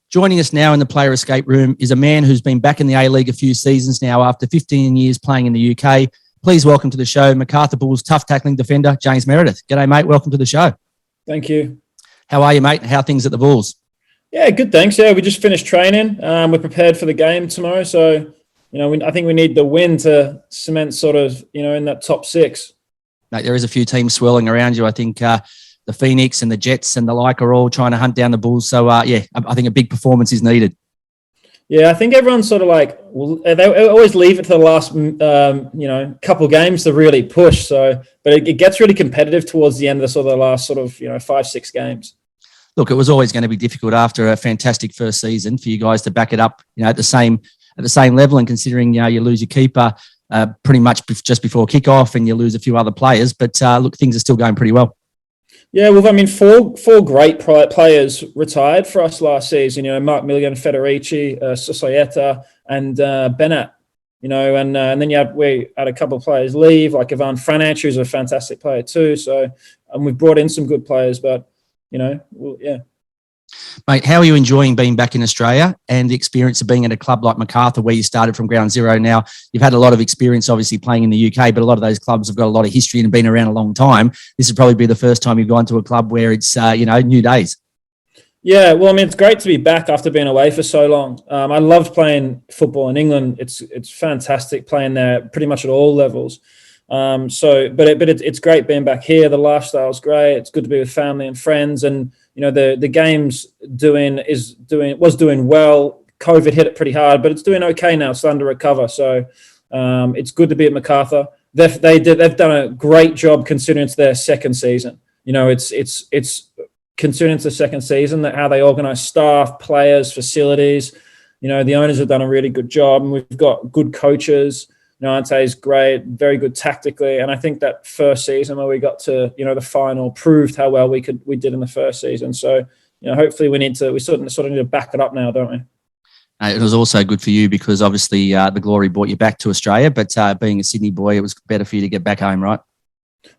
Joining us now in the player escape room is a man who's been back in the A-League a few seasons now after 15 years playing in the UK. Please welcome to the show, Macarthur Bulls tough tackling defender, James Meredith. G'day, mate. Welcome to the show. Thank you. How are you, mate? How are things at the Bulls? Yeah, good, thanks. Yeah, we just finished training. We're prepared for the game tomorrow. So, I think we need the win to cement sort of, in that top six. Mate, there is a few teams swirling around you. I think the Phoenix and the Jets and the like are all trying to hunt down the Bulls. So, I think a big performance is needed. Yeah, I think everyone's sort of like, they always leave it to the last, couple games to really push. So, but it gets really competitive towards the end of the sort of the last sort of, 5-6 games. Look, it was always going to be difficult after a fantastic first season for you guys to back it up, at the same level. And considering, you lose your keeper pretty much just before kickoff and you lose a few other players. But look, things are still going pretty well. Yeah, well, four great players retired for us last season. Mark Milligan, Federici, Sosoyeta, and Bennett. And then we had a couple of players leave, like Ivan Franach, who's a fantastic player too. So, and we've brought in some good players, but yeah. Mate, how are you enjoying being back in Australia and the experience of being at a club like Macarthur where you started from ground zero? Now, you've had a lot of experience, obviously, playing in the UK, but a lot of those clubs have got a lot of history and have been around a long time. This would probably be the first time you've gone to a club where it's, new days. Yeah, well, it's great to be back after being away for so long. I loved playing football in England. It's fantastic playing there pretty much at all levels. But it's great being back here. The lifestyle's great. It's good to be with family and friends, and the game's was doing well. COVID hit it pretty hard, but it's doing okay now. It's starting to recover. So it's good to be at Macarthur. They've done a great job considering it's their second season. It's considering it's the second season, that how they organise staff, players, facilities. The owners have done a really good job, and we've got good coaches. Ante's great, very good tactically, and I think that first season where we got to the final proved how well we did in the first season. So hopefully we sort of need to back it up now, don't we? It was also good for you because obviously the glory brought you back to Australia, but being a Sydney boy, it was better for you to get back home, right?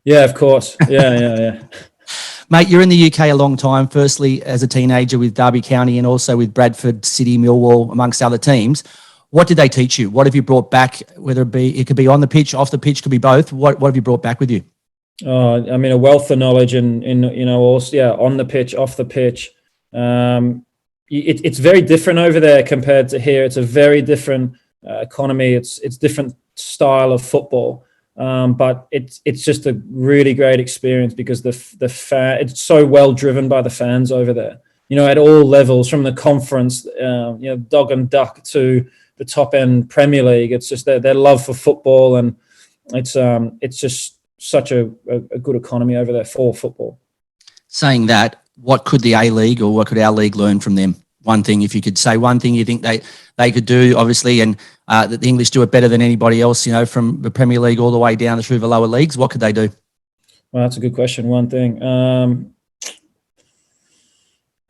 Yeah, of course. Yeah. Mate, you're in the UK a long time, firstly as a teenager with Derby County and also with Bradford City, Millwall, amongst other teams. What did they teach you? What have you brought back, whether it could be on the pitch, off the pitch, could be both? What have you brought back with you? A wealth of knowledge also, on the pitch, off the pitch. It's very different over there compared to here. It's a very different economy. It's different style of football. But it's just a really great experience because it's so well driven by the fans over there. At all levels, from the conference, dog and duck to the top end Premier League. It's just their love for football, and it's just such a good economy over there for football. Saying that, what could the A-League or what could our league learn from them? One thing, if you could say one thing you think they could do, obviously, and that the English do it better than anybody else, from the Premier League all the way down through the lower leagues, what could they do? Well, that's a good question. One thing.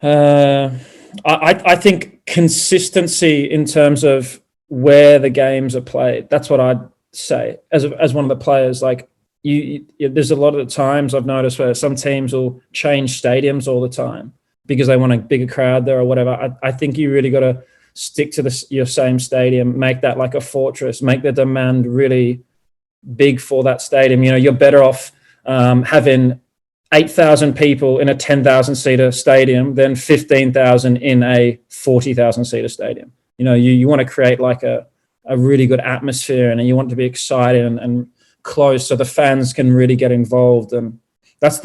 I think consistency in terms of where the games are played. That's what I'd say as one of the players. Like there's a lot of the times I've noticed where some teams will change stadiums all the time because they want a bigger crowd there or whatever. I think you really got to stick to your same stadium, make that like a fortress, make the demand really big for that stadium. You're better off having 8,000 people in a 10,000 seater stadium than 15,000 in a 40,000 seater stadium. You want to create like a really good atmosphere, and you want it to be exciting and close so the fans can really get involved. And that's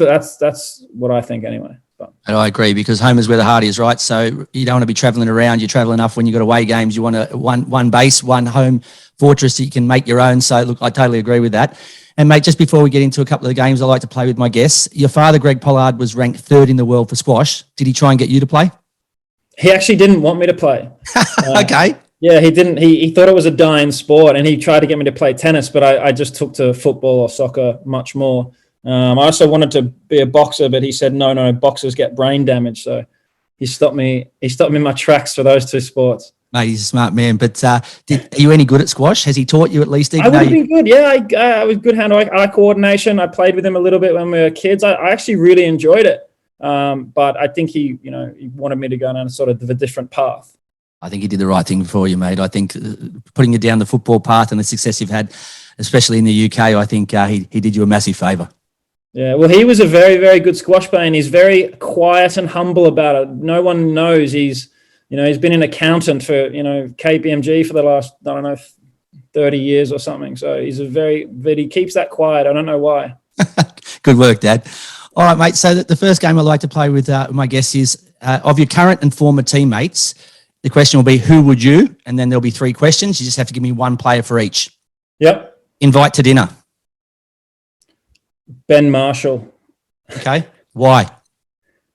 what I think anyway. And I agree, because home is where the heart is, right? So you don't want to be travelling around. You're travelling enough when you've got away games. You want one base, one home fortress that you can make your own. So look, I totally agree with that. And mate, just before we get into a couple of the games I like to play with my guests, your father, Greg Pollard, was ranked 3rd in the world for squash. Did he try and get you to play? He actually didn't want me to play. Okay. Yeah, he didn't. He thought it was a dying sport, and he tried to get me to play tennis, but I just took to football or soccer much more. I also wanted to be a boxer, but he said, no, boxers get brain damage. So he stopped me in my tracks for those two sports. Mate, he's a smart man. But are you any good at squash? Has he taught you at least? I would have been good. Yeah, I was good hand-eye coordination. I played with him a little bit when we were kids. I actually really enjoyed it. But I think he wanted me to go down sort of a different path. I think he did the right thing for you, mate. I think putting you down the football path and the success you've had, especially in the UK, I think he did you a massive favour. Yeah, well, he was a very, very good squash player, and he's very quiet and humble about it. No one knows he's been an accountant for, KPMG for the last, 30 years or something. So but he keeps that quiet. I don't know why. Good work, Dad. All right, mate. So the first game I like to play with my guests is of your current and former teammates. The question will be, who would you? And then there'll be 3 questions. You just have to give me one player for each. Yep. Invite to dinner. Ben Marshall. Okay. Why?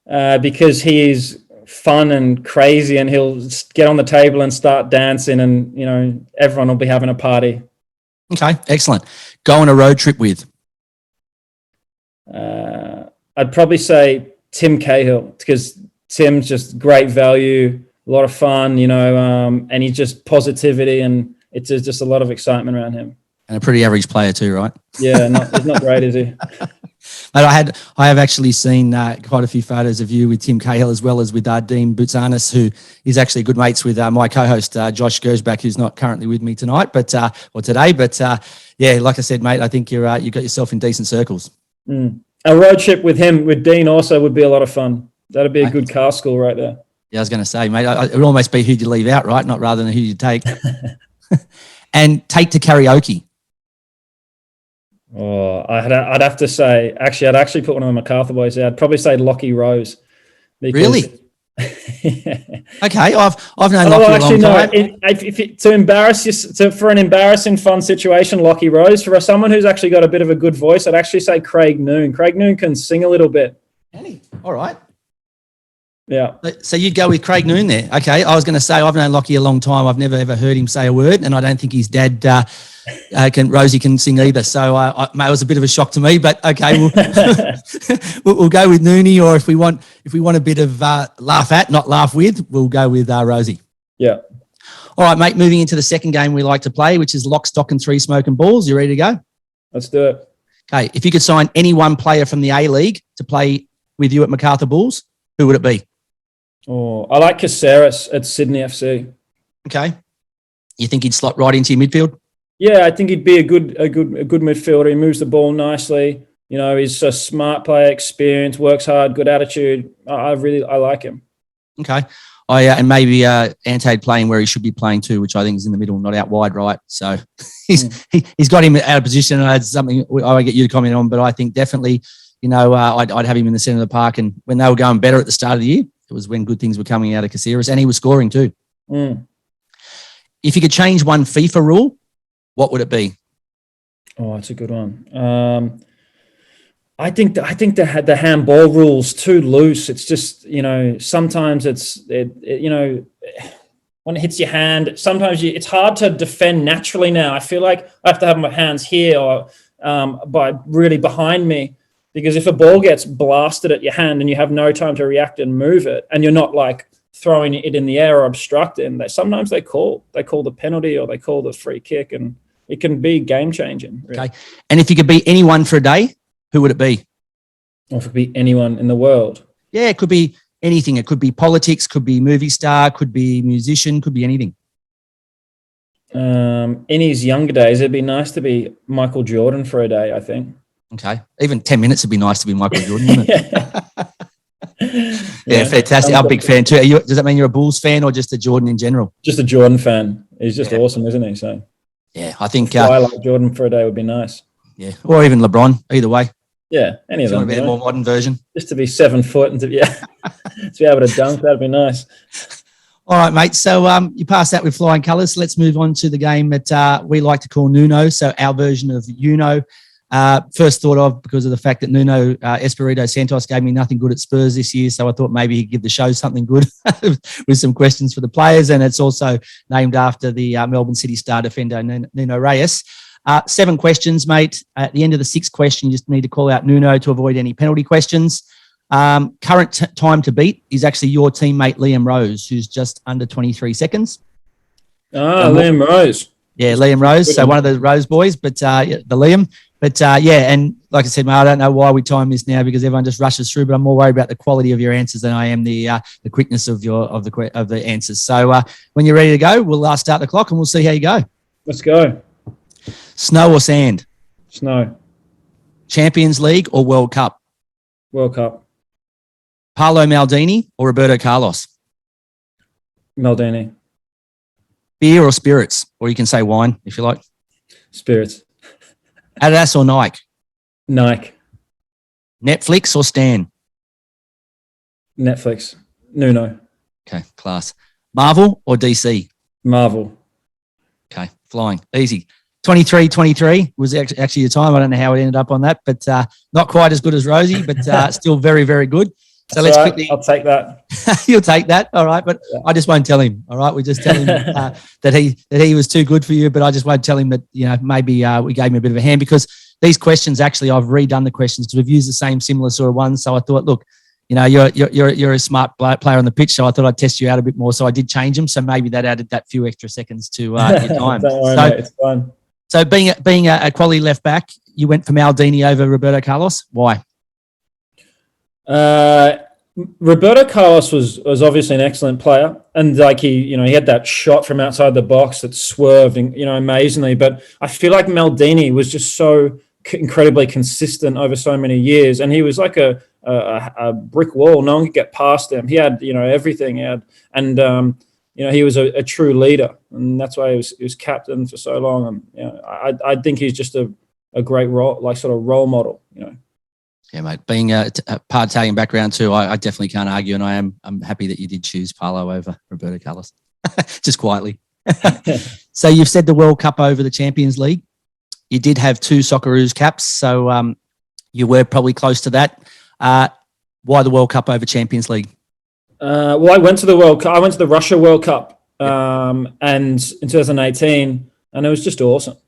Because he is fun and crazy, and he'll get on the table and start dancing, and, everyone will be having a party. Okay. Excellent. Go on a road trip with? I'd probably say Tim Cahill, because Tim's just great value, a lot of fun, and he's just positivity, and it's just a lot of excitement around him. And a pretty average player too, right? Yeah, he's not great, is he? Mate, I have actually seen quite a few photos of you with Tim Cahill, as well as with Dean Boutsanis, who is actually good mates with my co-host Josh Gersbach, who's not currently with me tonight, or today. But yeah, like I said, mate, I think you got yourself in decent circles. A road trip with him, with Dean, also would be a lot of fun. That'd be a good car school right there. Yeah, I was going to say, mate, it would almost be who you leave out, right? Not rather than who you take. And take to karaoke. Oh, I'd have to say, I'd actually put one of the Macarthur boys there. I'd probably say Lockie Rose. Really? Okay, I've known Lockie a long time. To embarrass you, for an embarrassing fun situation, Lockie Rose. For someone who's actually got a bit of a good voice, I'd actually say Craig Noon. Craig Noon can sing a little bit. Can he? All right. Yeah. So you'd go with Craig Noon there. Okay, I was going to say I've known Lockie a long time. I've never ever heard him say a word, and I don't think his dad Rosie can sing either. So it was a bit of a shock to me. But okay, we'll go with Noonie, or if we want a bit of laugh at, not laugh with, we'll go with Rosie. Yeah. All right, mate. Moving into the second game we like to play, which is Lock, Stock, and 3 Smoking Balls. You ready to go? Let's do it. Okay. If you could sign any one player from the ALeague to play with you at Macarthur Bulls, who would it be? Oh, I like Socceroos at Sydney FC. Okay. You think he'd slot right into your midfield? Yeah, I think he'd be a good midfielder. He moves the ball nicely. He's a smart player, experienced, works hard, good attitude. I like him. Okay. And maybe Ante playing where he should be playing too, which I think is in the middle, not out wide, right? So he's got him out of position. And that's something I won't get you to comment on, but I think definitely, I'd have him in the centre of the park. And when they were going better at the start of the year, it was when good things were coming out of Socceroos, and he was scoring too. If you could change one FIFA rule, what would it be? Oh, that's a good one. I think the handball rule's too loose. It's just, sometimes when it hits your hand, sometimes it's hard to defend naturally now. I feel like I have to have my hands here or really behind me, because if a ball gets blasted at your hand and you have no time to react and move it, and you're not like throwing it in the air or obstructing, sometimes they call the penalty or they call the free kick, and it can be game changing. Really. Okay. And if you could be anyone for a day, who would it be? Or if it could be anyone in the world. Yeah, it could be anything. It could be politics, could be movie star, could be musician, could be anything. In his younger days, it'd be nice to be Michael Jordan for a day, I think. Okay. Even 10 minutes would be nice to be Michael Jordan, wouldn't it? Yeah, fantastic. I'm a big fan too. Does that mean you're a Bulls fan or just a Jordan in general? Just a Jordan fan. He's just awesome, isn't he? So yeah, I think I like Jordan for a day would be nice. Yeah, or even LeBron. Either way. Yeah, any of them. Be a more modern version. Just to be 7 foot and to be able to dunk, that'd be nice. All right, mate. So you passed that with flying colours. So let's move on to the game that we like to call Nuno. So our version of Uno. First thought of because of the fact that Nuno Espirito Santos gave me nothing good at Spurs this year, so I thought maybe he'd give the show something good with some questions for the players, and it's also named after the Melbourne City star defender Nuno Reyes. 7 questions, mate. At the end of the 6th question, you just need to call out Nuno to avoid any penalty questions. Current time to beat is actually your teammate Liam Rose, who's just under 23 seconds. Liam Rose. Yeah, Liam Rose. So one of the Rose boys, but the Liam. But and like I said, mate, I don't know why we time this now because everyone just rushes through. But I'm more worried about the quality of your answers than I am the quickness of the answers. So when you're ready to go, we'll start the clock and we'll see how you go. Let's go. Snow or sand? Snow. Champions League or World Cup? World Cup. Paolo Maldini or Roberto Carlos? Maldini. Beer or spirits? Or you can say wine if you like. Spirits. Adidas or Nike? Nike. Netflix or Stan? Netflix. Nuno. Okay, class. Marvel or DC? Marvel. Okay, flying. Easy. 23 was actually your time. I don't know how it ended up on that, but not quite as good as Rosie, but still very, very good. So That's let's quickly. I'll take that. You'll take that, all right. But yeah. I just won't tell him. All right, we just tell him that he was too good for you. But I just won't tell him that maybe we gave him a bit of a hand because these questions actually I've redone the questions because we've used the same similar sort of ones. So I thought, look, you're a smart player on the pitch, so I thought I'd test you out a bit more. So I did change them. So maybe that added that few extra seconds to your time. Don't worry, mate, it's fun. So being a quality left back, you went for Maldini over Roberto Carlos. Why? Roberto Carlos was obviously an excellent player, and like he had that shot from outside the box that swerved, amazingly. But I feel like Maldini was just so incredibly consistent over so many years, and he was like a brick wall. No one could get past him. He had everything. He had, and he was a true leader, and that's why he was captain for so long. And I think he's just a great role model. Yeah, mate. Being a part Italian background too, I definitely can't argue, and I'm happy that you did choose Paolo over Roberto Carlos, just quietly. So you've said the World Cup over the Champions League. You did have 2 Socceroos caps, so you were probably close to that. Why the World Cup over Champions League? Well, I went to the World Cup. I went to the Russia World Cup, and in 2018, and it was just awesome,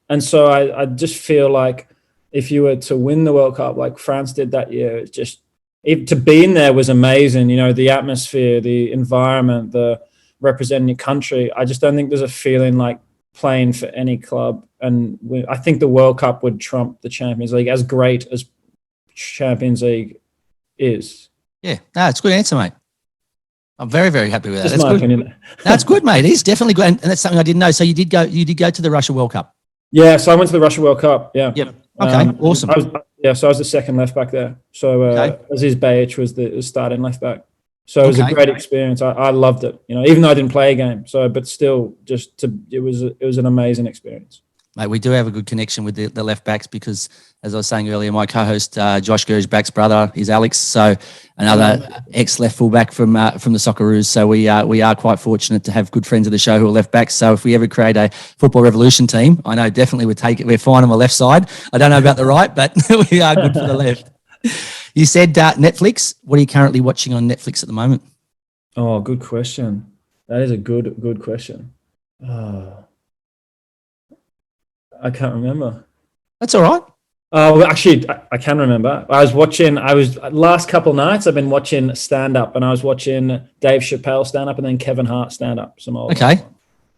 And so I just feel like, if you were to win the World Cup like France did that year, it's just to be in there was amazing. The atmosphere, the environment, the representing your country. I just don't think there's a feeling like playing for any club. And I think the World Cup would trump the Champions League, as great as Champions League is. Yeah, no, it's a good answer, mate. I'm very, very happy with that. That's my opinion. That's good, mate. It is definitely good, and that's something I didn't know. So you did go to the Russia World Cup. Yeah, so I went to the Russia World Cup. Yeah. Yep. Okay, awesome. So I was the second left back there. So Aziz Bayic was the starting left back. So it was a great experience. I loved it. Even though I didn't play a game. So, but still, it was an amazing experience. Mate, we do have a good connection with the left backs because, as I was saying earlier, my co-host Josh Gershback's brother is Alex, so another ex-left fullback from the Socceroos. So we are quite fortunate to have good friends of the show who are left backs. So if we ever create a football revolution team, I know definitely we're fine on the left side. I don't know about the right, but we are good for the left. You said Netflix. What are you currently watching on Netflix at the moment? Oh, good question. That is a good question. Oh. I can't remember. That's all right. Well, actually, I can remember. Last couple of nights, I've been watching stand-up, and I was watching Dave Chappelle stand-up and then Kevin Hart stand-up. Some old. Okay.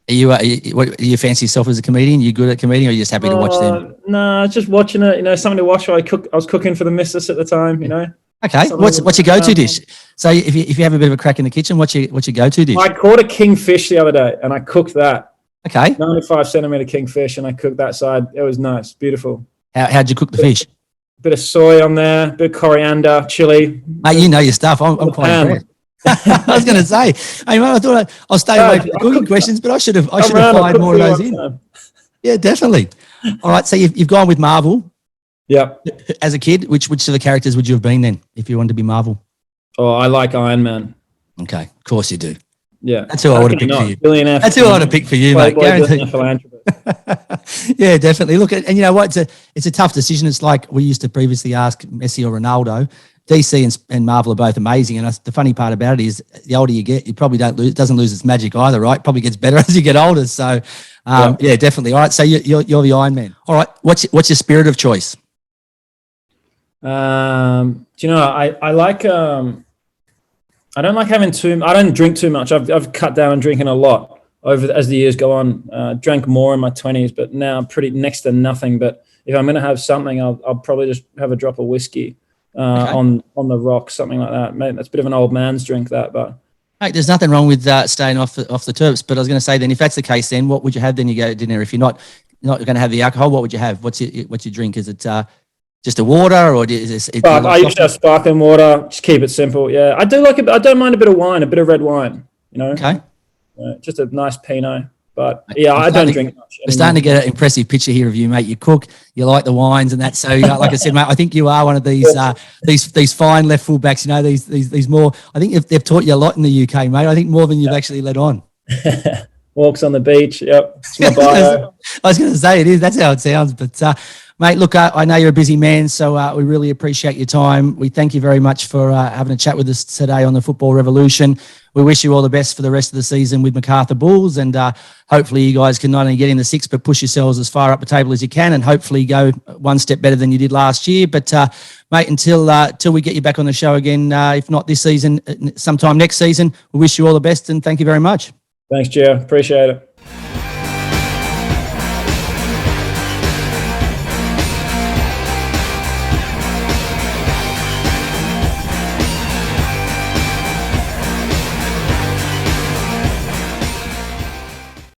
Are you fancy yourself as a comedian? You good at comedian, or are you just happy to watch them? No, just watching it. Something to watch while I was cooking for the missus at the time. Okay. What's your go-to dish? So if you have a bit of a crack in the kitchen, what's your go-to dish? I caught a kingfish the other day, and I cooked that. Okay. 95-centimeter kingfish, and I cooked that side. It was nice, beautiful. How'd you cook the fish? Bit of soy on there, bit of coriander, chili. Mate, you know your stuff. I'm quite impressed. I was going to say, I thought I'll stay away from the cooking questions, but I should have fired more of those in. Yeah, definitely. All right, so you've gone with Marvel. Yeah. As a kid, which of the characters would you have been then if you wanted to be Marvel? Oh, I like Iron Man. Okay, of course you do. Yeah, that's who I would have picked for you. Billionaire. That's who I would have picked for you, mate. Guaranteed. Yeah, definitely. Look, and you know what? It's a tough decision. It's like we used to previously ask Messi or Ronaldo. DC and Marvel are both amazing, and the funny part about it is the older you get, you probably it doesn't lose its magic either, right? Probably gets better as you get older. So, yeah, definitely. All right, so you're the Iron Man. All right, what's your spirit of choice? Do you know? I like. I don't like having I don't drink too much. I've cut down on drinking a lot. as the years go on. Drank more in my 20s, but now pretty next to nothing. But if I'm going to have something, I'll probably just have a drop of whiskey on the rocks, something like that. Mate, that's a bit of an old man's drink, that, but. Mate, there's nothing wrong with staying off the terps, but I was going to say then, if that's the case, then what would you have? Then you go to dinner. If you're not going to have the alcohol, what would you have? What's your drink? Is it just a water, or is it? I usually have sparkling water. Just keep it simple. Yeah, I do I don't mind a bit of wine, a bit of red wine. You know. Okay. Just a nice Pinot. But yeah, I don't drink much. We're starting to get an impressive picture here of you, mate. You cook, you like the wines and that. So, like I said, mate, I think you are one of these fine left full backs. You know, these more. I think they've taught you a lot in the UK, mate. I think more than you've actually let on. Walks on the beach. Yep. It's my bio. I was going to say it is. That's how it sounds. But mate, look, I know you're a busy man, so we really appreciate your time. We thank you very much for having a chat with us today on the Football Revolution. We wish you all the best for the rest of the season with Macarthur Bulls, and hopefully you guys can not only get in the six, but push yourselves as far up the table as you can, and hopefully go one step better than you did last year. But mate, until we get you back on the show again, if not this season, sometime next season, we wish you all the best, and thank you very much. Thanks, Gio. Appreciate it.